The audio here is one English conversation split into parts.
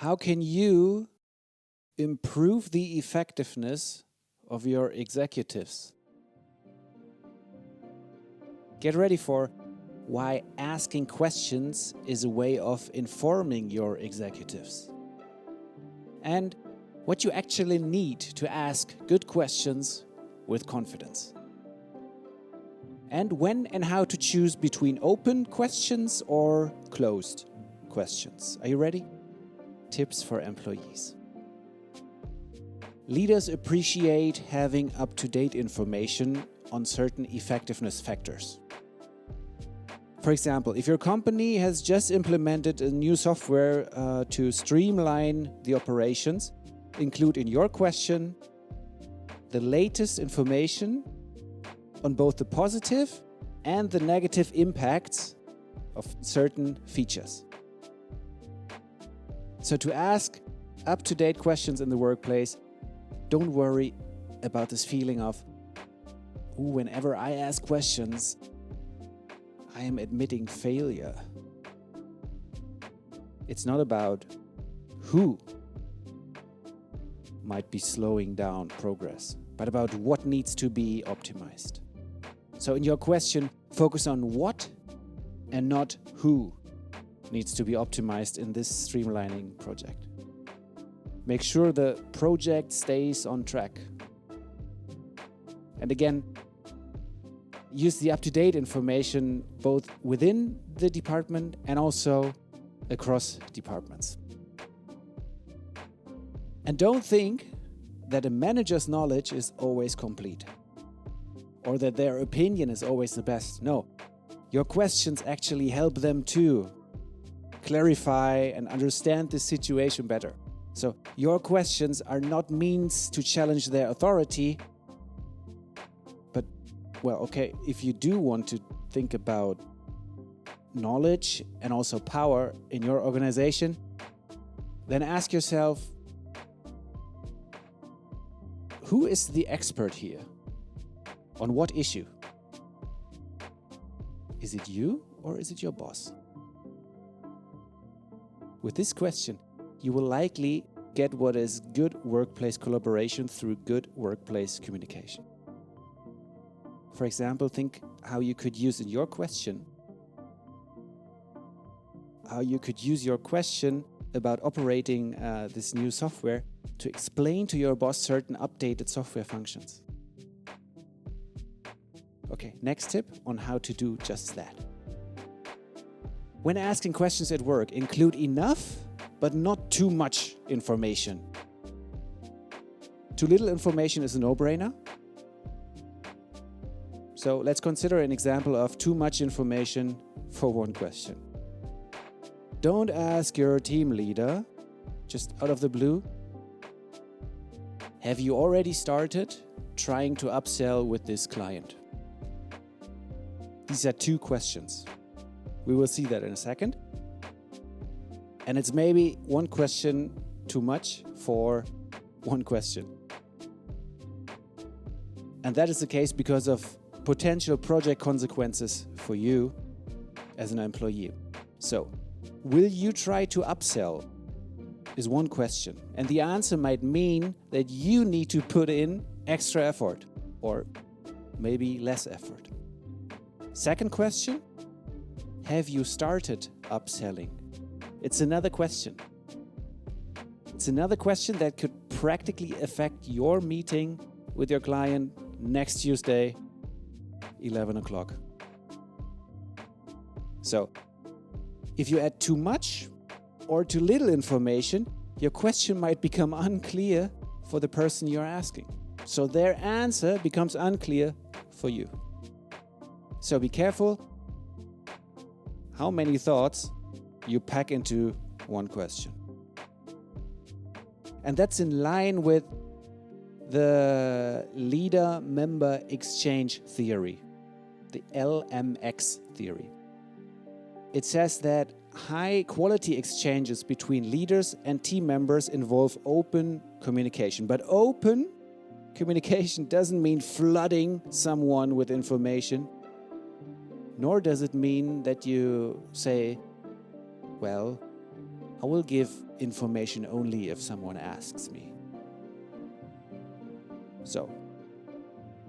How can you improve the effectiveness of your executives? Get ready for why asking questions is a way of informing your executives. And what you actually need to ask good questions with confidence. And when and how to choose between open questions or closed questions. Are you ready? Tips for employees. Leaders appreciate having up-to-date information on certain effectiveness factors. For example, if your company has just implemented a new software to streamline the operations, include in your question the latest information on both the positive and the negative impacts of certain features. So to ask up-to-date questions in the workplace, don't worry about this feeling of, whenever I ask questions, I am admitting failure. It's not about who might be slowing down progress, but about what needs to be optimized. So in your question, focus on what and not who needs to be optimized in this streamlining project. Make sure the project stays on track. And again, use the up-to-date information both within the department and also across departments. And don't think that a manager's knowledge is always complete or that their opinion is always the best. No, your questions actually help them to clarify and understand the situation better. So your questions are not means to challenge their authority, but, well, okay, if you do want to think about knowledge and also power in your organization, then ask yourself, who is the expert here? On what issue? Is it you or is it your boss? With this question, you will likely get what is good workplace collaboration through good workplace communication. For example, think how you could use in your question, how you could use your question about operating this new software to explain to your boss certain updated software functions. Okay, next tip on how to do just that. When asking questions at work, include enough but not too much information. Too little information is a no-brainer. So let's consider an example of too much information for one question. Don't ask your team leader, just out of the blue, have you already started trying to upsell with this client? These are two questions. We will see that in a second. And it's maybe one question too much for one question. And that is the case because of potential project consequences for you as an employee. So, will you try to upsell is one question. And the answer might mean that you need to put in extra effort or maybe less effort. Second question, have you started upselling? It's another question. It's another question that could practically affect your meeting with your client next Tuesday, 11 o'clock. So, if you add too much or too little information, your question might become unclear for the person you're asking. So their answer becomes unclear for you. So be careful how many thoughts you pack into one question. And that's in line with the leader-member exchange theory, the LMX theory. It says that high-quality exchanges between leaders and team members involve open communication. But open communication doesn't mean flooding someone with information, nor does it mean that you say, well, I will give information only if someone asks me. So,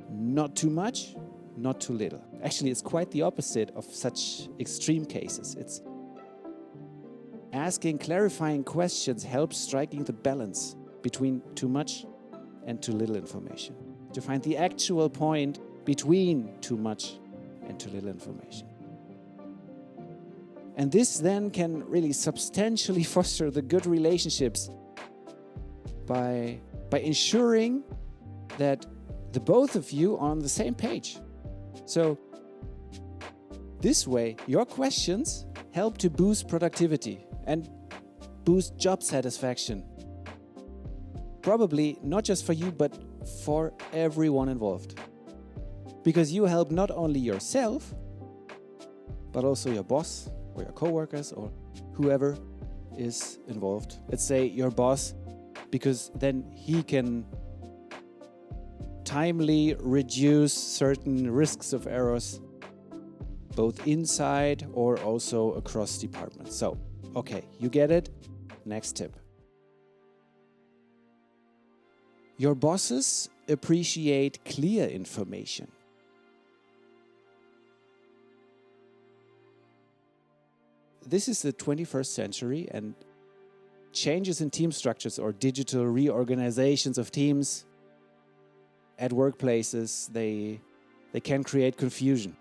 not too much, not too little. Actually, it's quite the opposite of such extreme cases. It's asking clarifying questions helps striking the balance between too much and too little information, to find the actual point between too much and too little information. And this then can really substantially foster the good relationships by ensuring that the both of you are on the same page. So this way, your questions help to boost productivity and boost job satisfaction. Probably not just for you, but for everyone involved. Because you help not only yourself, but also your boss or your coworkers or whoever is involved. Let's say your boss, because then he can timely reduce certain risks of errors, both inside or also across departments. So, okay, you get it? Next tip. Your bosses appreciate clear information. This is the 21st century, and changes in team structures or digital reorganizations of teams at workplaces, they can create confusion,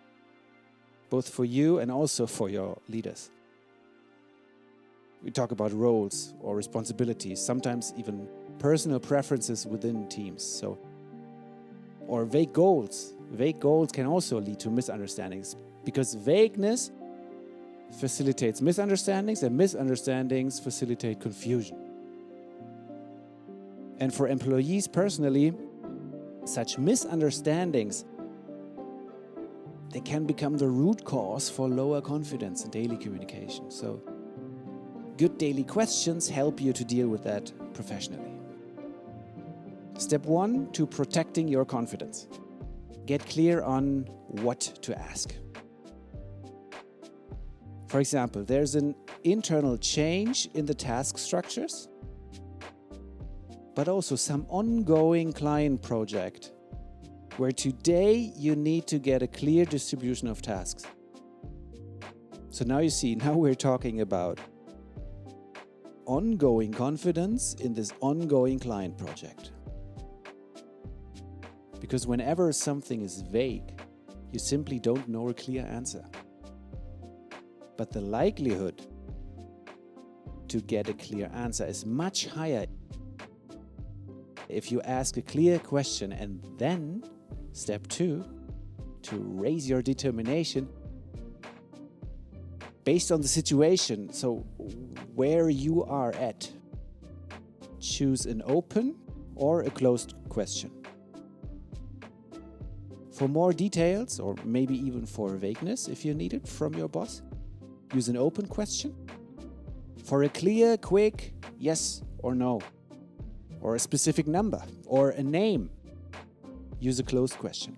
both for you and also for your leaders. We talk about roles or responsibilities, sometimes even personal preferences within teams. Or vague goals. Vague goals can also lead to misunderstandings, because vagueness facilitates misunderstandings and misunderstandings facilitate confusion. And for employees personally, such misunderstandings, they can become the root cause for lower confidence in daily communication. So good daily questions help you to deal with that professionally. Step 1 to protecting your confidence. Get clear on what to ask. For example, there's an internal change in the task structures, but also some ongoing client project where today you need to get a clear distribution of tasks. So now you see, now we're talking about ongoing confidence in this ongoing client project. Because whenever something is vague, you simply don't know a clear answer. But the likelihood to get a clear answer is much higher if you ask a clear question and then, step 2, to raise your determination based on the situation, so where you are at. Choose an open or a closed question. For more details, or maybe even for vagueness if you need it from your boss, use an open question. For a clear, quick yes or no, or a specific number, or a name, use a closed question.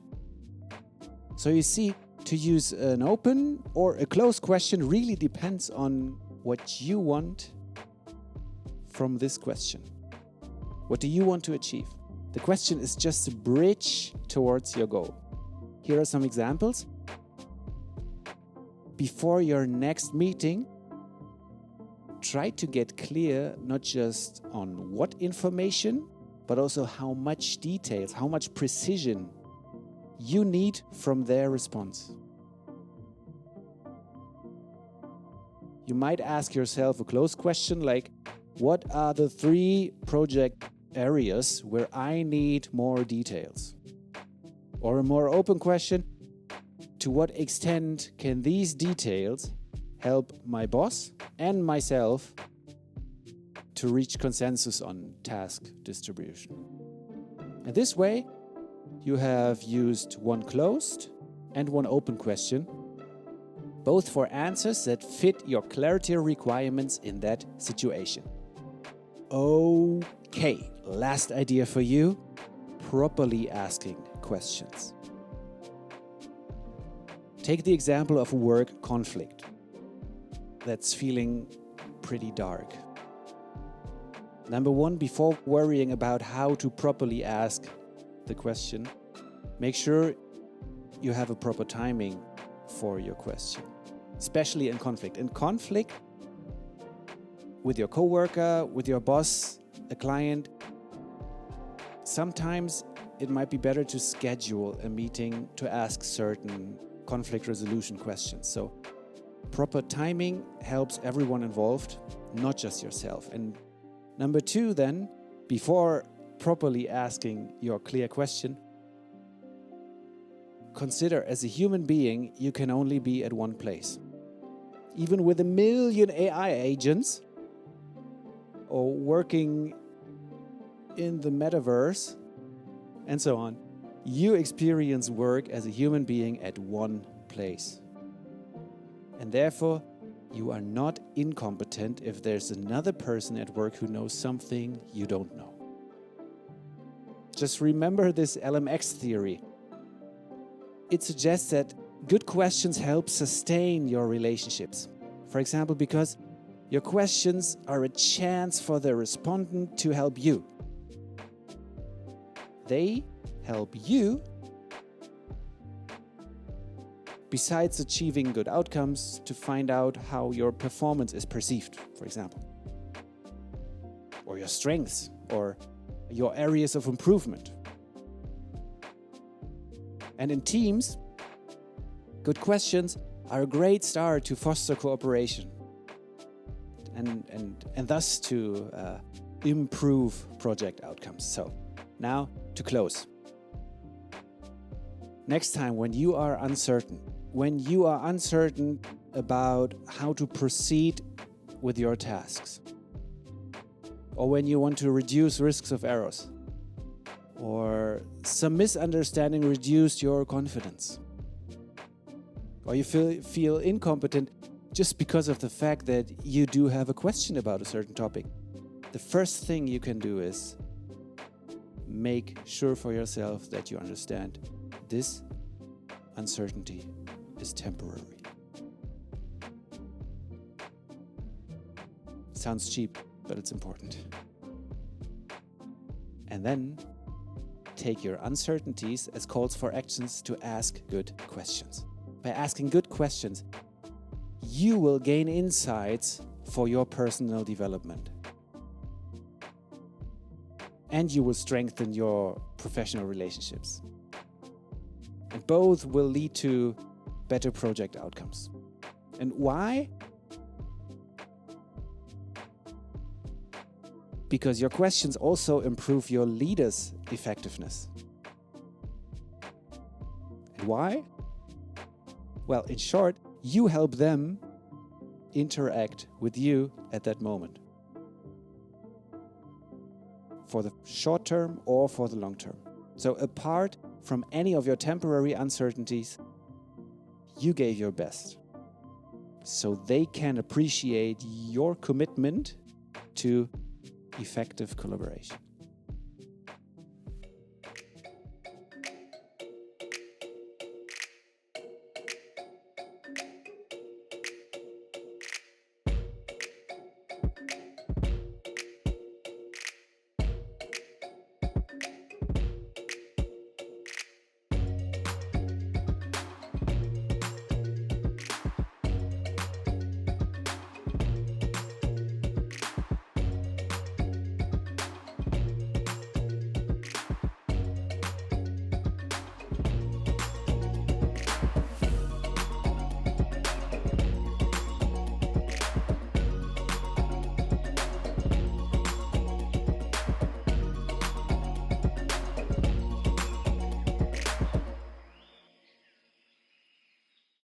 So you see, to use an open or a closed question really depends on what you want from this question. What do you want to achieve? The question is just a bridge towards your goal. Here are some examples. Before your next meeting, try to get clear not just on what information, but also how much details, how much precision you need from their response. You might ask yourself a closed question like, what are the 3 project areas where I need more details? Or a more open question, to what extent can these details help my boss and myself to reach consensus on task distribution? And this way, you have used one closed and one open question, both for answers that fit your clarity requirements in that situation. Okay, last idea for you, properly asking questions. Take the example of a work conflict that's feeling pretty dark. Number one, before worrying about how to properly ask the question, make sure you have a proper timing for your question, especially in conflict. In conflict with your coworker, with your boss, a client, sometimes it might be better to schedule a meeting to ask certain conflict resolution questions. So proper timing helps everyone involved, not just yourself. And number two, then, before properly asking your clear question, consider as a human being, you can only be at one place. Even with 1 million AI agents or working in the metaverse and so on, you experience work as a human being at one place. And therefore, you are not incompetent if there's another person at work who knows something you don't know. Just remember this LMX theory. It suggests that good questions help sustain your relationships. For example, because your questions are a chance for the respondent to help you. They help you, besides achieving good outcomes, to find out how your performance is perceived, for example, or your strengths, or your areas of improvement. And in teams, good questions are a great start to foster cooperation and thus to improve project outcomes. So now to close. Next time when you are uncertain about how to proceed with your tasks, or when you want to reduce risks of errors, or some misunderstanding reduced your confidence, or you feel incompetent just because of the fact that you do have a question about a certain topic, the first thing you can do is make sure for yourself that you understand this uncertainty is temporary. Sounds cheap, but it's important. And then take your uncertainties as calls for actions to ask good questions. By asking good questions, you will gain insights for your personal development. And you will strengthen your professional relationships. And both will lead to better project outcomes. And why? Because your questions also improve your leader's effectiveness. And why? Well, in short, you help them interact with you at that moment. For the short term or for the long term. So apart from any of your temporary uncertainties, you gave your best. So they can appreciate your commitment to effective collaboration.